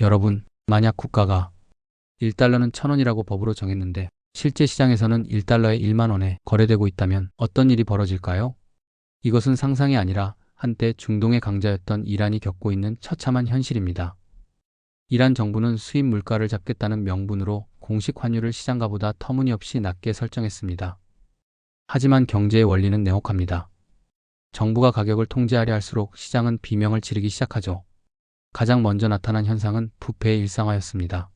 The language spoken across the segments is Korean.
여러분, 만약 국가가 1달러는 1,000원이라고 법으로 정했는데 실제 시장에서는 1달러에 1만 원에 거래되고 있다면 어떤 일이 벌어질까요? 이것은 상상이 아니라 한때 중동의 강자였던 이란이 겪고 있는 처참한 현실입니다. 이란 정부는 수입 물가를 잡겠다는 명분으로 공식 환율을 시장가보다 터무니없이 낮게 설정했습니다. 하지만 경제의 원리는 냉혹합니다. 정부가 가격을 통제하려 할수록 시장은 비명을 지르기 시작하죠. 가장 먼저 나타난 현상은 부패의 일상화였습니다.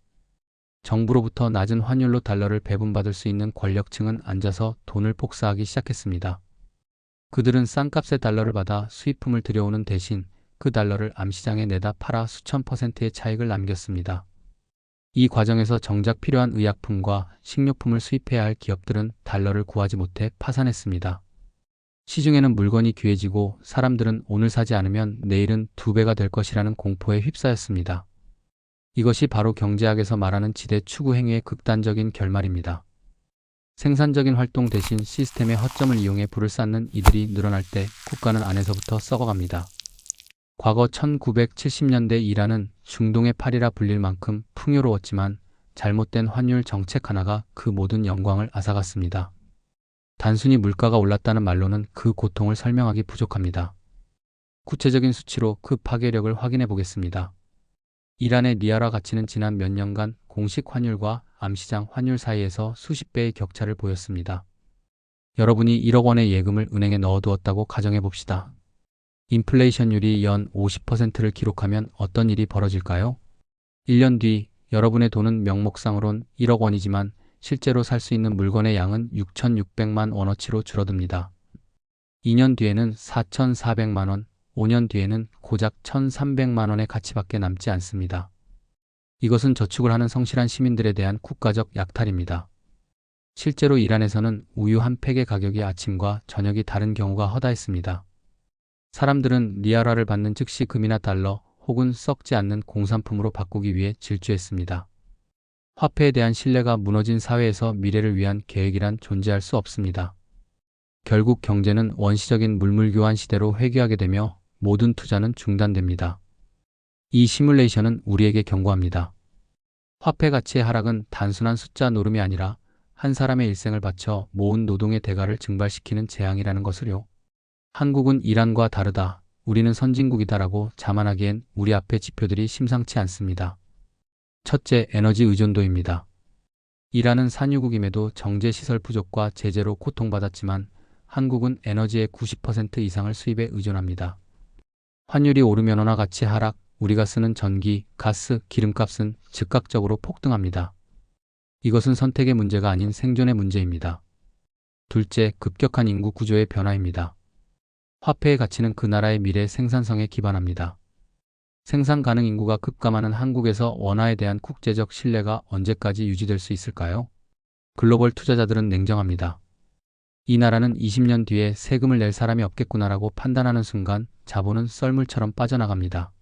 정부로부터 낮은 환율로 달러를 배분받을 수 있는 권력층은 앉아서 돈을 폭사하기 시작했습니다. 그들은 싼 값의 달러를 받아 수입품을 들여오는 대신 그 달러를 암시장에 내다 팔아 수천 %의 차익을 남겼습니다. 이 과정에서 정작 필요한 의약품과 식료품을 수입해야 할 기업들은 달러를 구하지 못해 파산했습니다. 시중에는 물건이 귀해지고 사람들은 오늘 사지 않으면 내일은 2배가 될 것이라는 공포에 휩싸였습니다. 이것이 바로 경제학에서 말하는 지대 추구 행위의 극단적인 결말입니다. 생산적인 활동 대신 시스템의 허점을 이용해 부를 쌓는 이들이 늘어날 때 국가는 안에서부터 썩어갑니다. 과거 1970년대 이란은 중동의 파리라 불릴 만큼 풍요로웠지만 잘못된 환율 정책 하나가 그 모든 영광을 앗아갔습니다. 단순히 물가가 올랐다는 말로는 그 고통을 설명하기 부족합니다. 구체적인 수치로 그 파괴력을 확인해 보겠습니다. 이란의 리아라 가치는 지난 몇 년간 공식 환율과 암시장 환율 사이에서 수십 배의 격차를 보였습니다. 여러분이 1억 원의 예금을 은행에 넣어두었다고 가정해 봅시다. 인플레이션율이 연 50%를 기록하면 어떤 일이 벌어질까요? 1년 뒤 여러분의 돈은 명목상으론 1억 원이지만 실제로 살 수 있는 물건의 양은 6,600만 원어치로 줄어듭니다. 2년 뒤에는 4,400만 원, 5년 뒤에는 고작 1,300만 원의 가치밖에 남지 않습니다. 이것은 저축을 하는 성실한 시민들에 대한 국가적 약탈입니다. 실제로 이란에서는 우유 한 팩의 가격이 아침과 저녁이 다른 경우가 허다했습니다. 사람들은 리아라를 받는 즉시 금이나 달러 혹은 썩지 않는 공산품으로 바꾸기 위해 질주했습니다. 화폐에 대한 신뢰가 무너진 사회에서 미래를 위한 계획이란 존재할 수 없습니다. 결국 경제는 원시적인 물물교환 시대로 회귀하게 되며 모든 투자는 중단됩니다. 이 시뮬레이션은 우리에게 경고합니다. 화폐 가치의 하락은 단순한 숫자 노름이 아니라 한 사람의 일생을 바쳐 모은 노동의 대가를 증발시키는 재앙이라는 것을요. 한국은 이란과 다르다, 우리는 선진국이다라고 자만하기엔 우리 앞의 지표들이 심상치 않습니다. 첫째, 에너지 의존도입니다. 이란은 산유국임에도 정제시설 부족과 제재로 고통받았지만 한국은 에너지의 90% 이상을 수입에 의존합니다. 환율이 오르면 원화 가치 하락, 우리가 쓰는 전기, 가스, 기름값은 즉각적으로 폭등합니다. 이것은 선택의 문제가 아닌 생존의 문제입니다. 둘째, 급격한 인구 구조의 변화입니다. 화폐의 가치는 그 나라의 미래 생산성에 기반합니다. 생산 가능 인구가 급감하는 한국에서 원화에 대한 국제적 신뢰가 언제까지 유지될 수 있을까요? 글로벌 투자자들은 냉정합니다. 이 나라는 20년 뒤에 세금을 낼 사람이 없겠구나라고 판단하는 순간 자본은 썰물처럼 빠져나갑니다.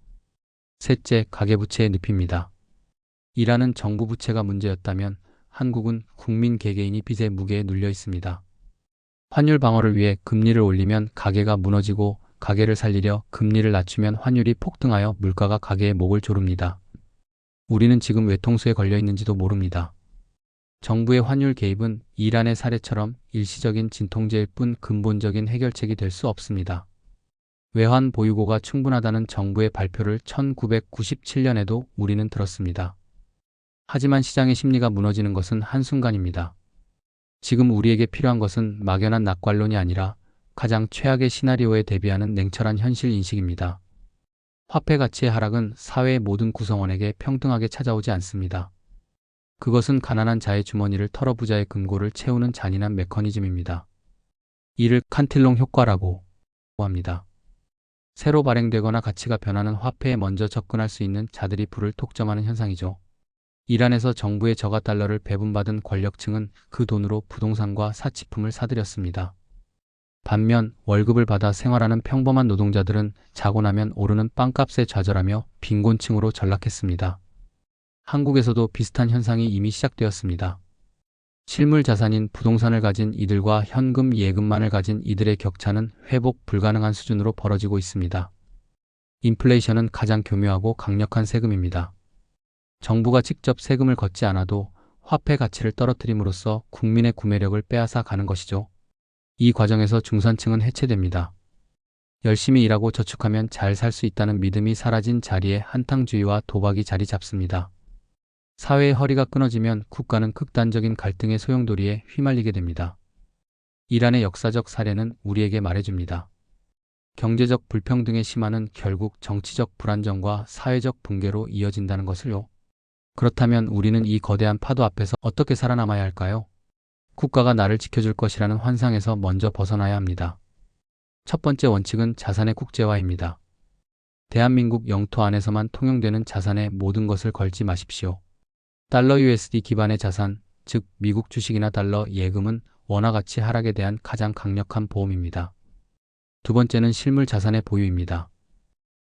셋째, 가계부채의 늪입니다. 이란은 정부 부채가 문제였다면 한국은 국민 개개인이 빚의 무게에 눌려 있습니다. 환율 방어를 위해 금리를 올리면 가계가 무너지고 가계를 살리려 금리를 낮추면 환율이 폭등하여 물가가 가계의 목을 조릅니다. 우리는 지금 외통수에 걸려 있는지도 모릅니다. 정부의 환율 개입은 이란의 사례처럼 일시적인 진통제일 뿐 근본적인 해결책이 될 수 없습니다. 외환 보유고가 충분하다는 정부의 발표를 1997년에도 우리는 들었습니다. 하지만 시장의 심리가 무너지는 것은 한순간입니다. 지금 우리에게 필요한 것은 막연한 낙관론이 아니라 가장 최악의 시나리오에 대비하는 냉철한 현실 인식입니다. 화폐 가치의 하락은 사회의 모든 구성원에게 평등하게 찾아오지 않습니다. 그것은 가난한 자의 주머니를 털어 부자의 금고를 채우는 잔인한 메커니즘입니다. 이를 칸틸롱 효과라고 합니다. 새로 발행되거나 가치가 변하는 화폐에 먼저 접근할 수 있는 자들이 불을 독점하는 현상이죠. 이란에서 정부의 저가 달러를 배분받은 권력층은 그 돈으로 부동산과 사치품을 사들였습니다. 반면 월급을 받아 생활하는 평범한 노동자들은 자고 나면 오르는 빵값에 좌절하며 빈곤층으로 전락했습니다. 한국에서도 비슷한 현상이 이미 시작되었습니다. 실물 자산인 부동산을 가진 이들과 현금 예금만을 가진 이들의 격차는 회복 불가능한 수준으로 벌어지고 있습니다. 인플레이션은 가장 교묘하고 강력한 세금입니다. 정부가 직접 세금을 걷지 않아도 화폐 가치를 떨어뜨림으로써 국민의 구매력을 빼앗아 가는 것이죠. 이 과정에서 중산층은 해체됩니다. 열심히 일하고 저축하면 잘 살 수 있다는 믿음이 사라진 자리에 한탕주의와 도박이 자리 잡습니다. 사회의 허리가 끊어지면 국가는 극단적인 갈등의 소용돌이에 휘말리게 됩니다. 이란의 역사적 사례는 우리에게 말해줍니다. 경제적 불평등의 심화는 결국 정치적 불안정과 사회적 붕괴로 이어진다는 것을요. 그렇다면 우리는 이 거대한 파도 앞에서 어떻게 살아남아야 할까요? 국가가 나를 지켜줄 것이라는 환상에서 먼저 벗어나야 합니다. 첫 번째 원칙은 자산의 국제화입니다. 대한민국 영토 안에서만 통용되는 자산의 모든 것을 걸지 마십시오. 달러 USD 기반의 자산, 즉 미국 주식이나 달러 예금은 원화 가치 하락에 대한 가장 강력한 보험입니다. 두 번째는 실물 자산의 보유입니다.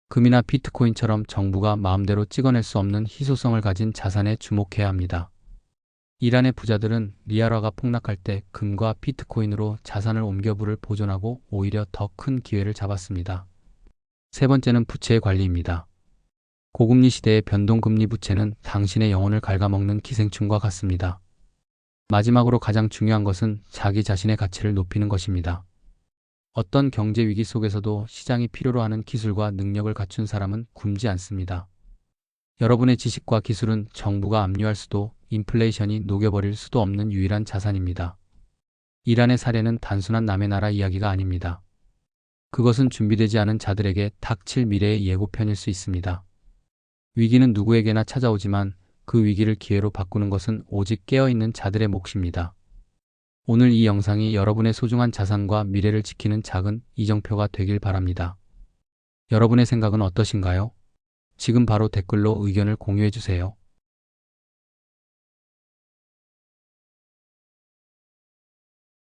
금이나 비트코인처럼 정부가 마음대로 찍어낼 수 없는 희소성을 가진 자산에 주목해야 합니다. 이란의 부자들은 리알화가 폭락할 때 금과 비트코인으로 자산을 옮겨 부를 보존하고 오히려 더 큰 기회를 잡았습니다. 세 번째는 부채의 관리입니다. 고금리 시대의 변동금리 부채는 당신의 영혼을 갉아먹는 기생충과 같습니다. 마지막으로 가장 중요한 것은 자기 자신의 가치를 높이는 것입니다. 어떤 경제 위기 속에서도 시장이 필요로 하는 기술과 능력을 갖춘 사람은 굶지 않습니다. 여러분의 지식과 기술은 정부가 압류할 수도 인플레이션이 녹여버릴 수도 없는 유일한 자산입니다. 이란의 사례는 단순한 남의 나라 이야기가 아닙니다. 그것은 준비되지 않은 자들에게 닥칠 미래의 예고편일 수 있습니다. 위기는 누구에게나 찾아오지만 그 위기를 기회로 바꾸는 것은 오직 깨어있는 자들의 몫입니다. 오늘 이 영상이 여러분의 소중한 자산과 미래를 지키는 작은 이정표가 되길 바랍니다. 여러분의 생각은 어떠신가요? 지금 바로 댓글로 의견을 공유해 주세요.